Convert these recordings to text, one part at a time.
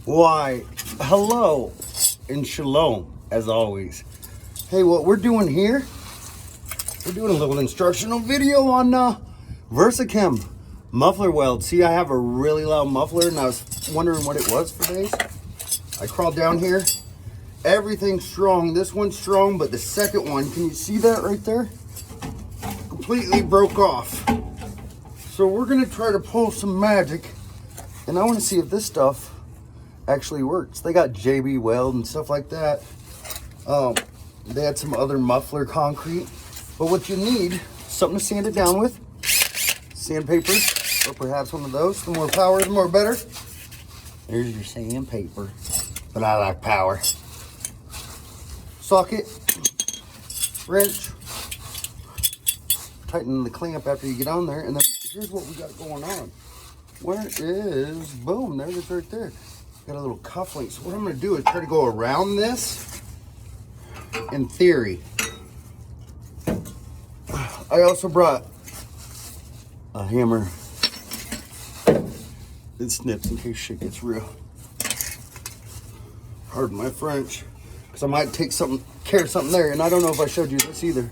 Why, hello and shalom, as always. Hey, what we're doing here, we're doing a little instructional video on Versachem muffler weld. See, I have a really loud muffler, and I was wondering what it was for days. I crawled down here. Everything's strong. This one's strong, but the second one, can you see that right there? Completely broke off. So we're gonna try to pull some magic, and I want to see if this stuff actually works. They got JB Weld and stuff like that. They had some other muffler concrete, but what you need, something to sand it down with, sandpaper, or perhaps one of those. The more power, the more better. There's your sandpaper, but I like power. Socket, wrench, tighten the clamp after you get on there, and then here's what we got going on. Where is, boom, there it is right there. Got a little cufflink. So what I'm gonna do is try to go around this in theory. I also brought a hammer. It snips in case shit gets real. Pardon my French. Because I might take something, carry something there. And I don't know if I showed you this either.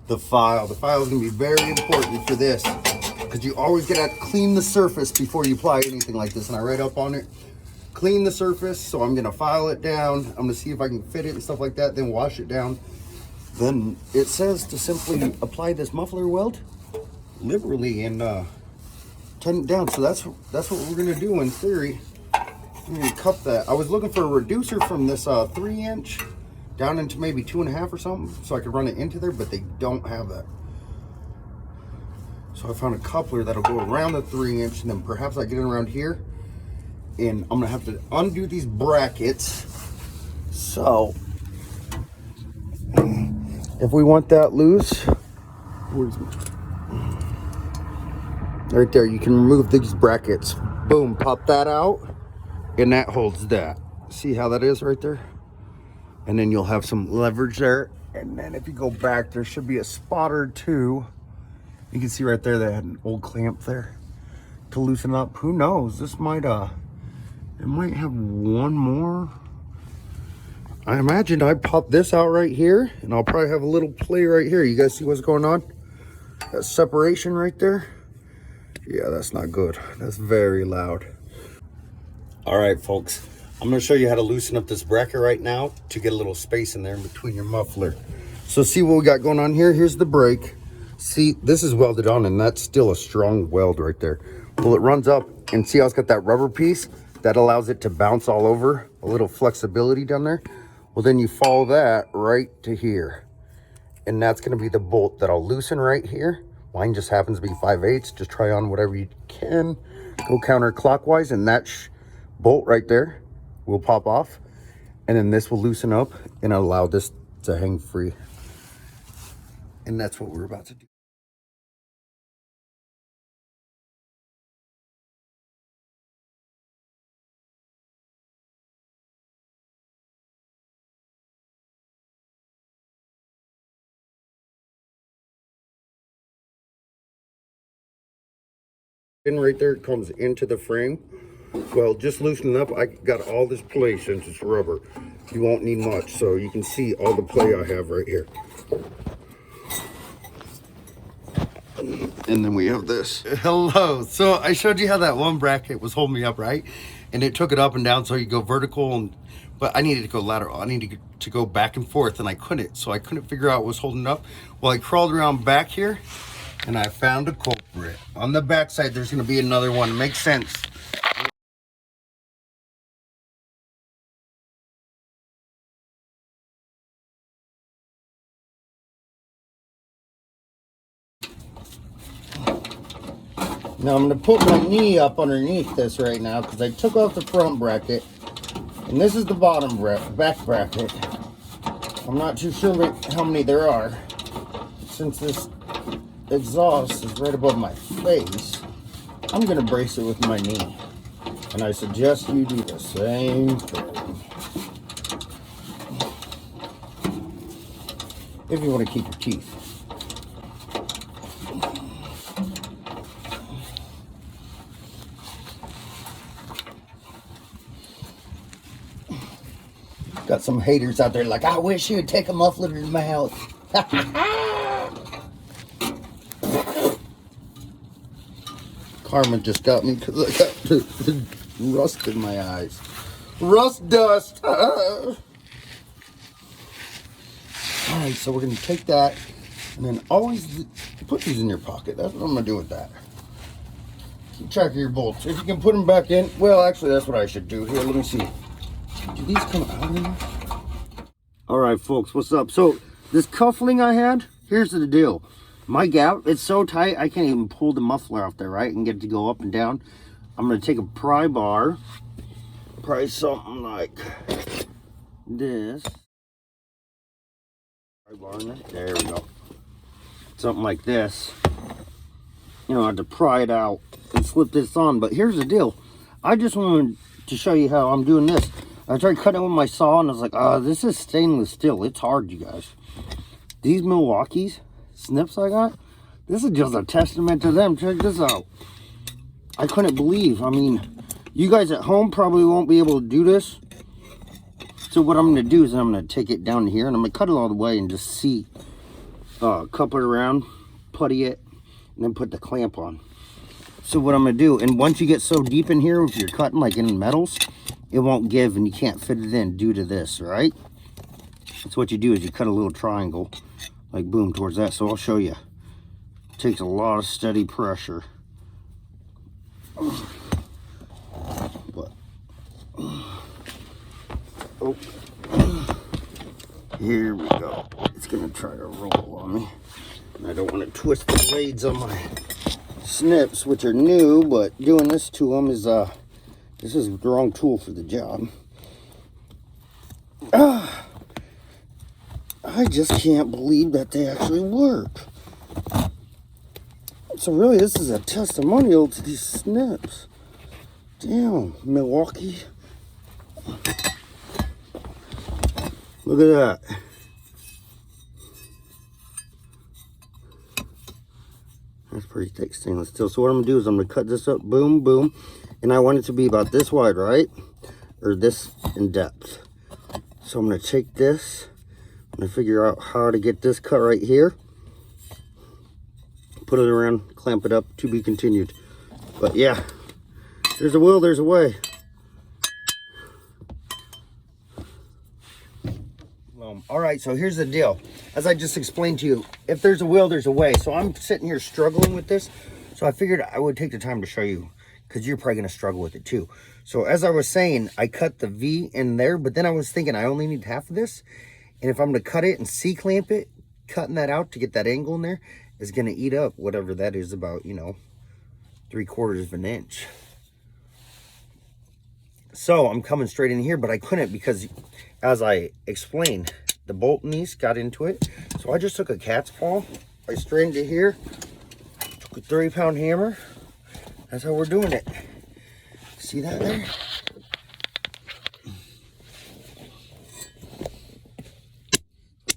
The file. The file is gonna be very important for this. Because you always gotta clean the surface before you apply anything like this. And I write up on it. Clean the surface, so I'm gonna file it down. I'm gonna see if I can fit it and stuff like that, then wash it down. Then it says to simply apply this muffler weld liberally and tighten it down. So that's what we're gonna do in theory. I'm gonna cup that. I was looking for a reducer from this 3-inch down into maybe 2.5 or something, so I could run it into there, but they don't have that. So I found a coupler that'll go around the 3-inch, and then perhaps I get it around here. And I'm gonna have to undo these brackets. So if we want that loose, right there, you can remove these brackets. Boom, pop that out, and that holds that. See how that is right there? And then you'll have some leverage there. And then if you go back, there should be a spot or two. You can see right there, they had an old clamp there to loosen up. Who knows? This might it might have one more. I imagined I'd pop this out right here, and I'll probably have a little play right here. You guys see what's going on? That separation right there? Yeah, that's not good. That's very loud. All right, folks. I'm gonna show you how to loosen up this bracket right now to get a little space in there in between your muffler. So see what we got going on here? Here's the brake. See, this is welded on, and that's still a strong weld right there. Well, it runs up, and see how it's got that rubber piece? That allows it to bounce all over, a little flexibility down there. Well, then you follow that right to here. And that's gonna be the bolt that I'll loosen right here. Mine just happens to be 5/8. Just try on whatever you can. Go counterclockwise, and that bolt right there will pop off. And then this will loosen up and allow this to hang free. And that's what we're about to do. And right there, it comes into the frame. Well, just loosening up, I got all this play since it's rubber. You won't need much, so you can see all the play I have right here. And then we have this. Hello. So I showed you how that one bracket was holding me up, right? And it took it up and down so you go vertical, but I needed to go lateral. I needed to go back and forth, and I couldn't. So I couldn't figure out what was holding it up. Well, I crawled around back here, and I found a culprit. On the back side, there's going to be another one. It makes sense. Now I'm going to put my knee up underneath this right now because I took off the front bracket. And this is the bottom back bracket. I'm not too sure how many there are. Since this exhaust is right above my face, I'm going to brace it with my knee. And I suggest you do the same thing. If you want to keep your teeth. got some haters out there like, I wish you'd take a muffler to the mouth. Karma just got me because I got the rust in my eyes. Rust dust. Alright, so we're going to take that and then always put these in your pocket. That's what I'm going to do with that. Keep track of your bolts. If you can put them back in, well, actually, that's what I should do. Here, let me see. Do these come out of here? Alright, folks, what's up? So, this cuffling I had, here's the deal. My gap, it's so tight, I can't even pull the muffler off there, right? And get it to go up and down. I'm going to take a pry bar. Probably something like this. Pry bar in there. There we go. Something like this. You know, I have to pry it out and slip this on. But here's the deal. I just wanted to show you how I'm doing this. I tried cutting it with my saw and I was like, oh, this is stainless steel. It's hard, you guys. These Milwaukee's snips I got, this is just a testament to them. Check this out. I couldn't believe. I mean, you guys at home probably won't be able to do this. So what I'm going to do is I'm going to take it down here and I'm going to cut it all the way and just see, cup it around, putty it, and then put the clamp on. So what I'm going to do, and once you get so deep in here, if you're cutting like in metals, it won't give and you can't fit it in due to this, right? So what you do is you cut a little triangle, like boom, towards that. So I'll show you. It takes a lot of steady pressure. But, oh, here we go. It's going to try to roll on me. And I don't want to twist the blades on my snips, which are new, but doing this to them is, this is the wrong tool for the job. I just can't believe that they actually work. So really, this is a testimonial to these snips. Damn, Milwaukee. Look at that. That's pretty thick stainless steel. So what I'm going to do is I'm going to cut this up, boom, boom. And I want it to be about this wide, right? Or this in depth. So I'm going to take this. I'm going to figure out how to get this cut right here. Put it around, clamp it up, to be continued. But yeah, there's a will, there's a way. All right, so here's the deal. As I just explained to you, if there's a will, there's a way. So I'm sitting here struggling with this. So I figured I would take the time to show you, because you're probably going to struggle with it too. So as I was saying, I cut the V in there, but then I was thinking I only need half of this. And if I'm going to cut it and C-clamp it, cutting that out to get that angle in there is going to eat up whatever that is, about, you know, 3/4 of an inch. So I'm coming straight in here, but I couldn't because, as I explained, the bolt in these got into it. So I just took a cat's paw, I straightened it here, took a 30-pound hammer. That's how we're doing it. See that there?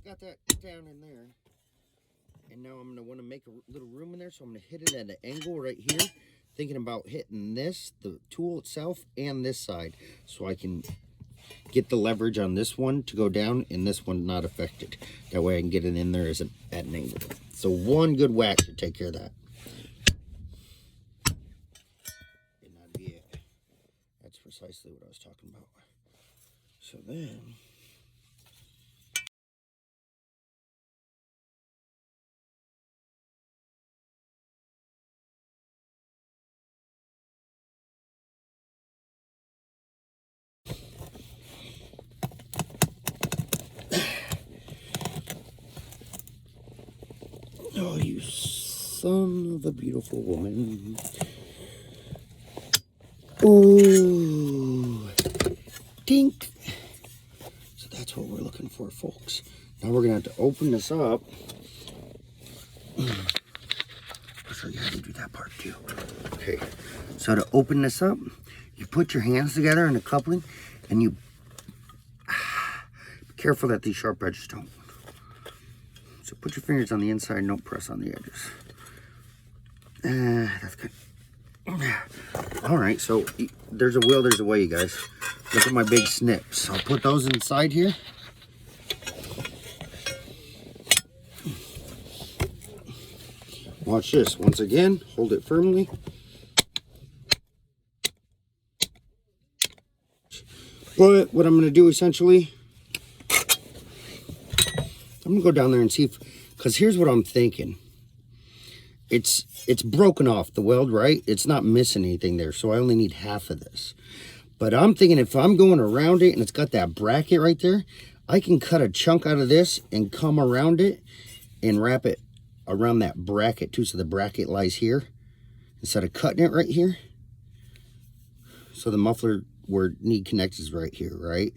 Got that down in there. And now I'm going to want to make a little room in there. So I'm going to hit it at an angle right here. Thinking about hitting this, the tool itself, and this side. So I can get the leverage on this one to go down and this one not affected. That way I can get it in there at an angle. So one good whack should take care of that. And that'd be it. That's precisely what I was talking about. So then... Oh, you son of a beautiful woman. Ooh. Dink. So that's what we're looking for, folks. Now we're going to have to open this up. I'll show you how to do that part too. Okay. So to open this up, you put your hands together in a coupling and you be careful that these sharp edges don't. So put your fingers on the inside and don't press on the edges. That's good. All right, so there's a will, there's a way, you guys. Look at my big snips. I'll put those inside here. Watch this. Once again, hold it firmly. But what I'm going to do essentially, I'm going to go down there and see if, because here's what I'm thinking. It's broken off the weld, right? It's not missing anything there, so I only need half of this. But I'm thinking if I'm going around it and it's got that bracket right there, I can cut a chunk out of this and come around it and wrap it around that bracket too, so the bracket lies here instead of cutting it right here. So the muffler where need connects is right here, right?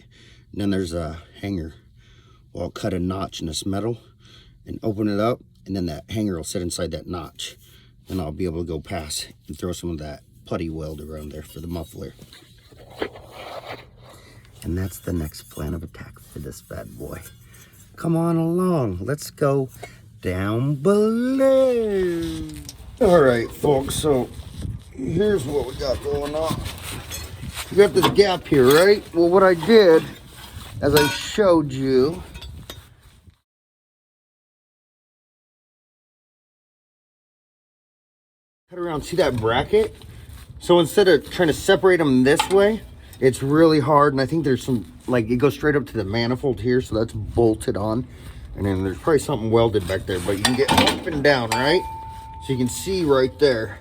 And then there's a hanger. Well, I'll cut a notch in this metal and open it up, and then that hanger will sit inside that notch, and I'll be able to go past and throw some of that putty weld around there for the muffler. And that's the next plan of attack for this bad boy. Come on along, let's go down below. All right, folks, so here's what we got going on. We got this gap here, right? Well, what I did, as I showed you, cut around, see that bracket? So instead of trying to separate them this way, it's really hard, and I think there's some, like, it goes straight up to the manifold here, so that's bolted on. And then there's probably something welded back there, but you can get up and down, right? So you can see right there.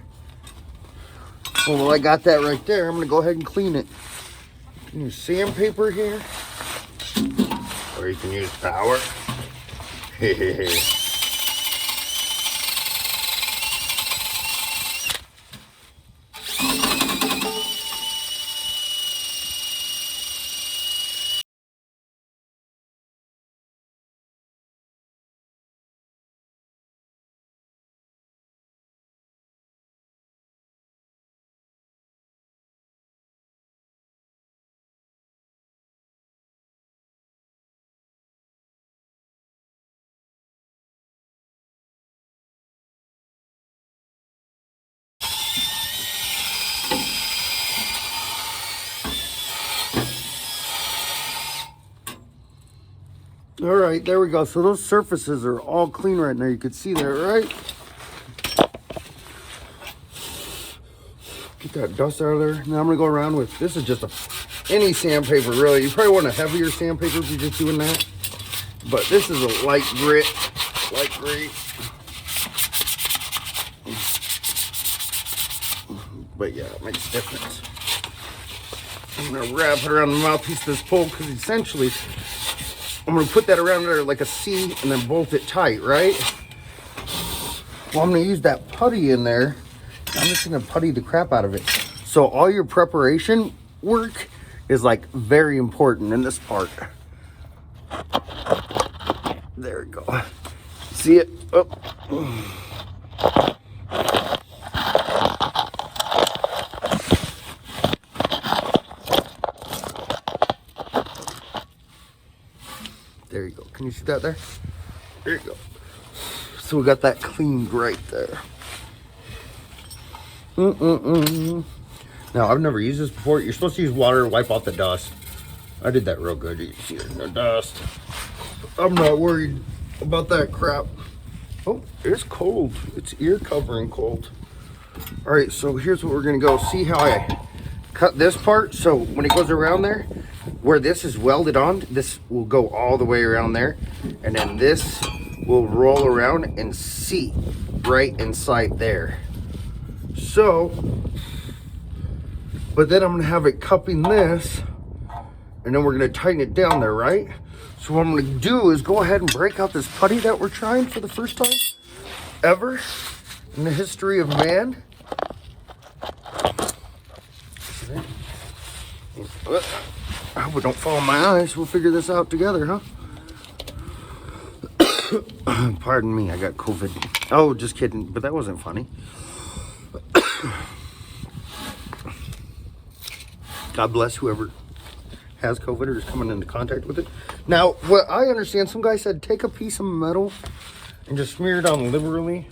Well, I got that right there. I'm gonna go ahead and clean it. You can use sandpaper here, or you can use power. All right, there we go. So those surfaces are all clean right now. You can see that, right? Get that dust out of there. Now I'm gonna go around with, this is just any sandpaper, really. You probably want a heavier sandpaper if you're just doing that. But this is a light grit, But yeah, it makes a difference. I'm gonna wrap it around the mouthpiece of this pole, because essentially, I'm gonna put that around there like a C and then bolt it tight, right? Well, I'm gonna use that putty in there. I'm just gonna putty the crap out of it. So all your preparation work is like very important in this part. There we go. See it? Oh. There you go. Can you see that there? There you go. So we got that cleaned right there. Now, I've never used this before. You're supposed to use water to wipe off the dust. I did that real good. You can see it in the dust. I'm not worried about that crap. Oh, it's cold. It's ear covering cold. All right, so here's what we're gonna go. See how I cut this part? So when it goes around there, where this is welded on, this will go all the way around there, and then this will roll around and seat right inside there. So, but then I'm gonna have it cupping this, and then we're gonna tighten it down there, right? So what I'm gonna do is go ahead and break out this putty that we're trying for the first time ever in the history of man. I hope it don't fall in my eyes. We'll figure this out together, huh? Pardon me, I got COVID. Oh, just kidding, but that wasn't funny. God bless whoever has COVID or is coming into contact with it. Now, what I understand, some guy said take a piece of metal and just smear it on liberally.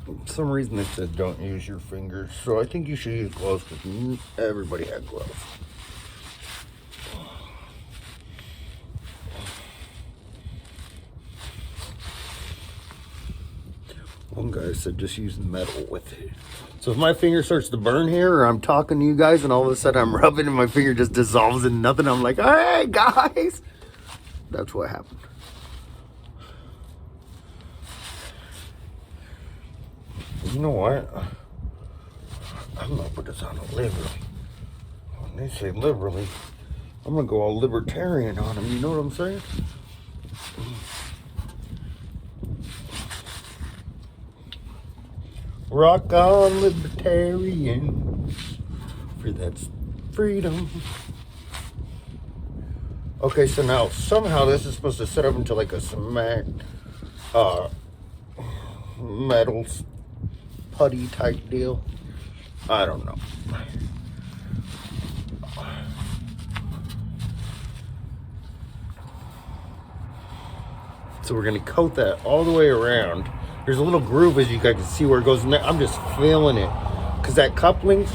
Oops. some reason they said don't use your fingers, so I think you should use gloves because everybody had gloves. One guy said just use metal with it. So if my finger starts to burn here, or I'm talking to you guys and all of a sudden I'm rubbing and my finger just dissolves in nothing, I'm like, hey guys, that's what happened. You know what? I'm gonna put this on liberally. When they say liberally, I'm gonna go all libertarian on them. You know what I'm saying? Rock on, libertarian, for that's freedom. Okay, so now somehow this is supposed to set up into like a cement, metals putty type deal. I don't know. So we're gonna coat that all the way around. There's a little groove, as you guys can see, where it goes in there. I'm just feeling it, because that coupling,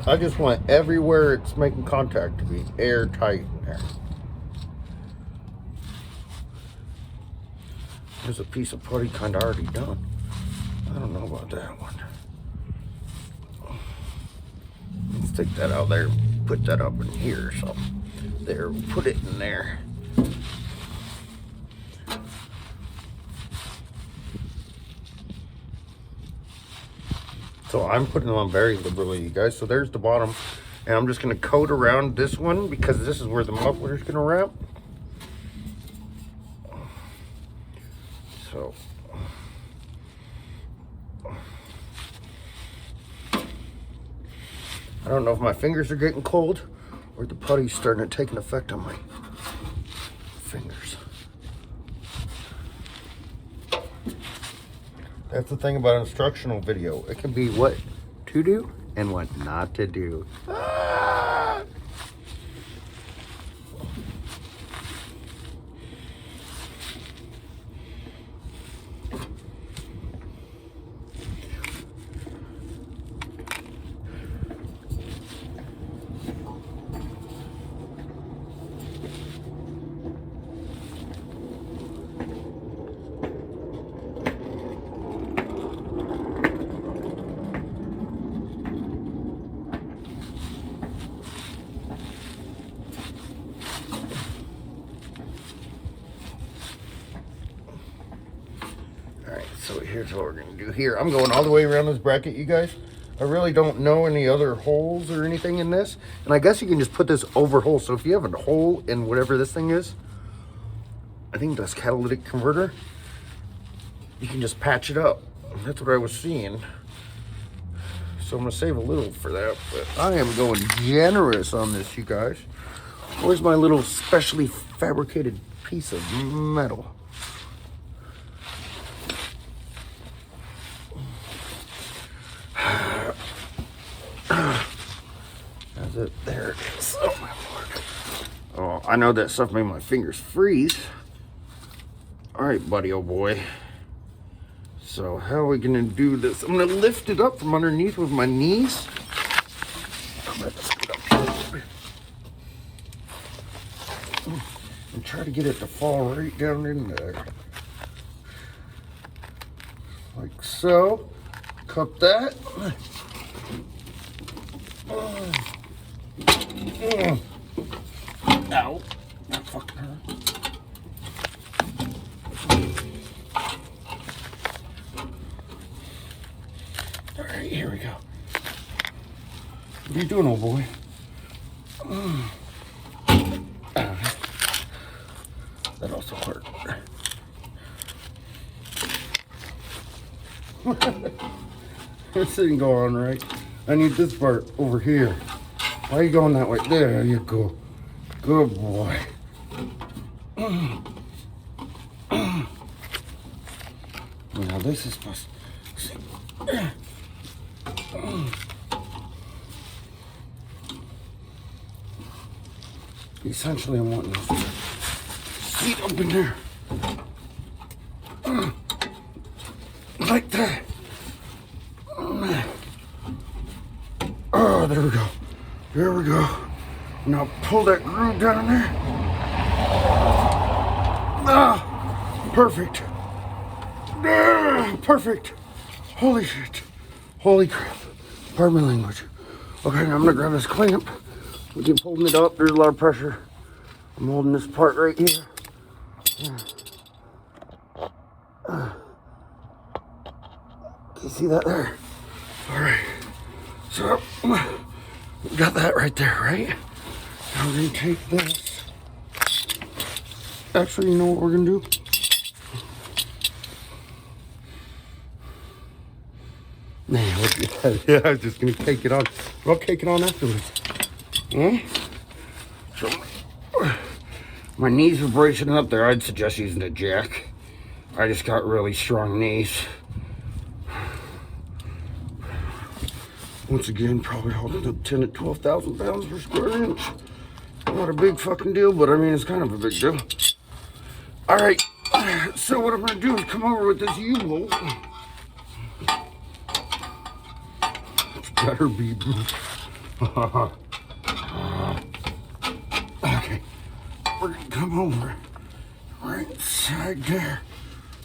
I just want everywhere it's making contact to be airtight in there. There's a piece of putty kind of already done. I don't know about that one. Let's take that out there, put that up in here. So there, we'll put it in there. So I'm putting them on very liberally, you guys. So there's the bottom, and I'm just gonna coat around this one because this is where the muffler is gonna wrap. So I don't know if my fingers are getting cold or the putty's starting to take an effect on my fingers. That's the thing about instructional video. It can be what to do and what not to do. Ah! So here's what we're going to do here. I'm going all the way around this bracket, you guys. I really don't know any other holes or anything in this. And I guess you can just put this over hole. So if you have a hole in whatever this thing is, I think that's catalytic converter, you can just patch it up. That's what I was seeing. So I'm going to save a little for that. But I am going generous on this, you guys. Where's my little specially fabricated piece of metal? There it is. Oh my lord. Oh, I know that stuff made my fingers freeze. Alright, buddy, oh boy. So how are we gonna do this? I'm gonna lift it up from underneath with my knees. And try to get it to fall right down in there. Like so. Cup that. Ow. That fucking hurt. Alright, here we go. What are you doing, old boy? That also hurt. This didn't go on right. I need this part over here. Why are you going that way? There you go. Good boy. Now this is supposed to... Essentially, I'm wanting this to seat up in there. Like that. Oh, there we go. There we go. Now pull that groove down there. Ah, perfect. Ah, perfect. Holy shit. Holy crap. Pardon my language. Okay, now I'm gonna grab this clamp. We keep holding it up. There's a lot of pressure. I'm holding this part right here. Can you see that there? All right. So, we got that right there, right? Now we're gonna take this. Actually, you know what we're gonna do? Man, look at that. Yeah, I was just gonna take it on. I'll take it on afterwards. So, my knees are bracing up there. I'd suggest using a jack. I just got really strong knees. Once again, probably holding up 10 to 12,000 pounds per square inch. Not a big fucking deal, but I mean, it's kind of a big deal. All right, so what I'm gonna do is come over with this U-bolt. It's better be. Okay, we're gonna come over right side there.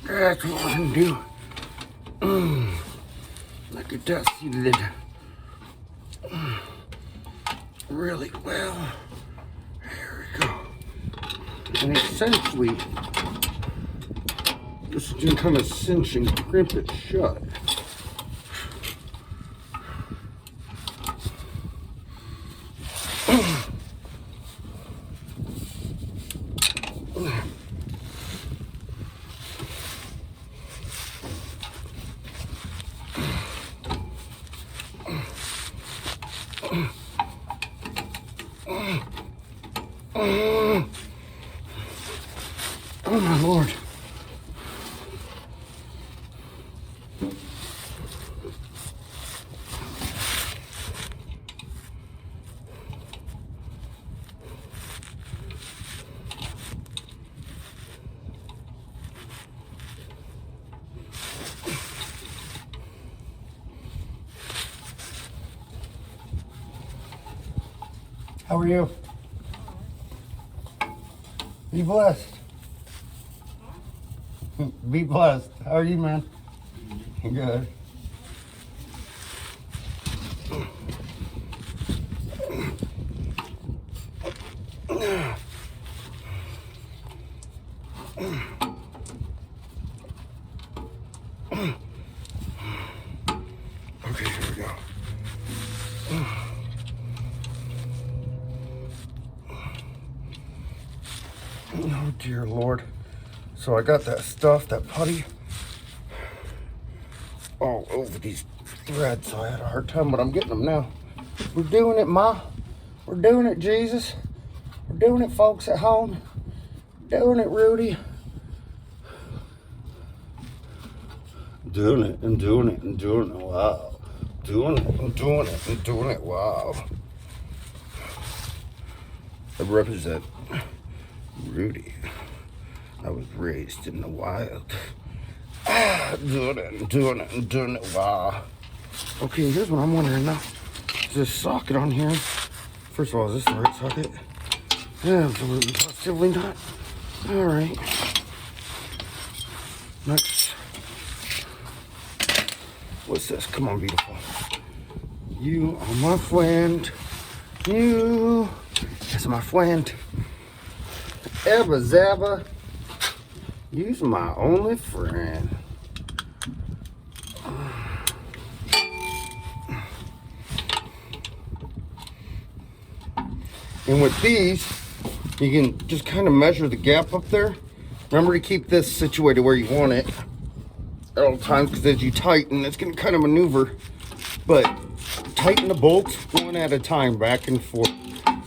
That's what we're gonna do. Look at that seated really well. There we go. And essentially, this is gonna kind of cinch and crimp it shut. Oh my Lord. How are you? Be blessed. Be blessed. How are you, man? Good. Okay, here we go. Oh dear Lord. So I got that stuff, that putty, all over these threads, so I had a hard time, but I'm getting them now. We're doing it, Ma. We're doing it, Jesus. We're doing it, folks at home. Doing it, Rudy. Doing it and doing it and doing it, wow. Doing it and doing it and doing it, wow. I represent Rudy. I was raised in the wild. Doing it and doing it and doing it, wow. Okay, here's what I'm wondering now. Is this socket on here? First of all, is this the right socket? Yeah, absolutely, positively not. All right. Next. What's this? Come on, beautiful. You are my friend. You is my friend. Ebba Zabba. You's my only friend. And with these, you can just kind of measure the gap up there. Remember to keep this situated where you want it at all times, because as you tighten, it's going to kind of maneuver. But tighten the bolts one at a time, back and forth.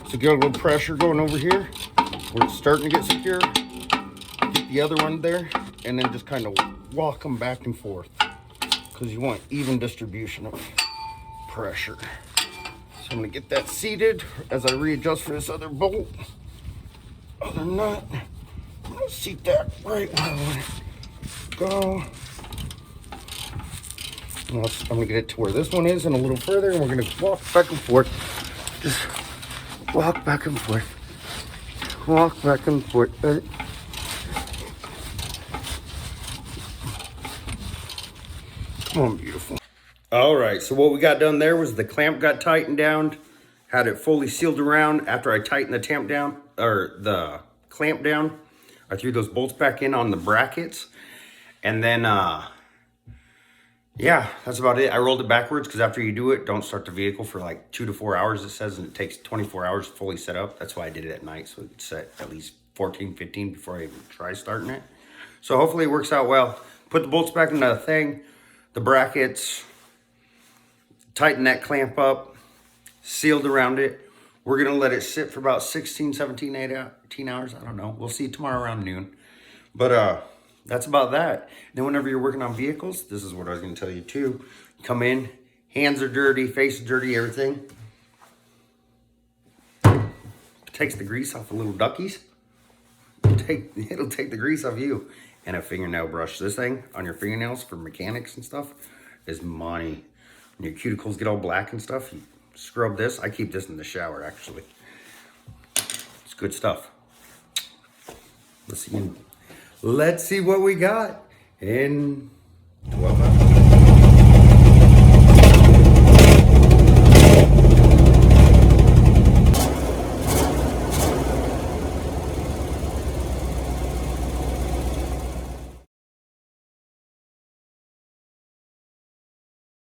So get a little pressure going over here where it's starting to get secure. Get the other one there, and then just kind of walk them back and forth, because you want even distribution of pressure. So I'm going to get that seated as I readjust for this other bolt. Other nut. I'm going to seat that right where I want it to go. I'm gonna get it to where this one is and a little further, and we're gonna walk back and forth. Just walk back and forth. Walk back and forth. Come on, beautiful. All right, so what we got done there was the clamp got tightened down, had it fully sealed around. After I tightened the clamp down, I threw those bolts back in on the brackets, and then yeah, that's about it. I rolled it backwards because after you do it, don't start the vehicle for like 2 to 4 hours, it says, and it takes 24 hours to fully set up. That's why I did it at night, so it could set at least 14, 15 before I even try starting it. So hopefully it works out well. Put the bolts back in the thing, the brackets, tighten that clamp up, sealed around it. We're gonna let it sit for about 16, 17, 18 hours. I don't know. We'll see tomorrow around noon. But that's about that. Then whenever you're working on vehicles, this is what I was gonna tell you too. Come in, hands are dirty, face is dirty, everything. Takes the grease off the little duckies. It'll take the grease off you. And a fingernail brush. This thing on your fingernails for mechanics and stuff is money. When your cuticles get all black and stuff, you scrub this. I keep this in the shower, actually. It's good stuff. Let's see what we got in 12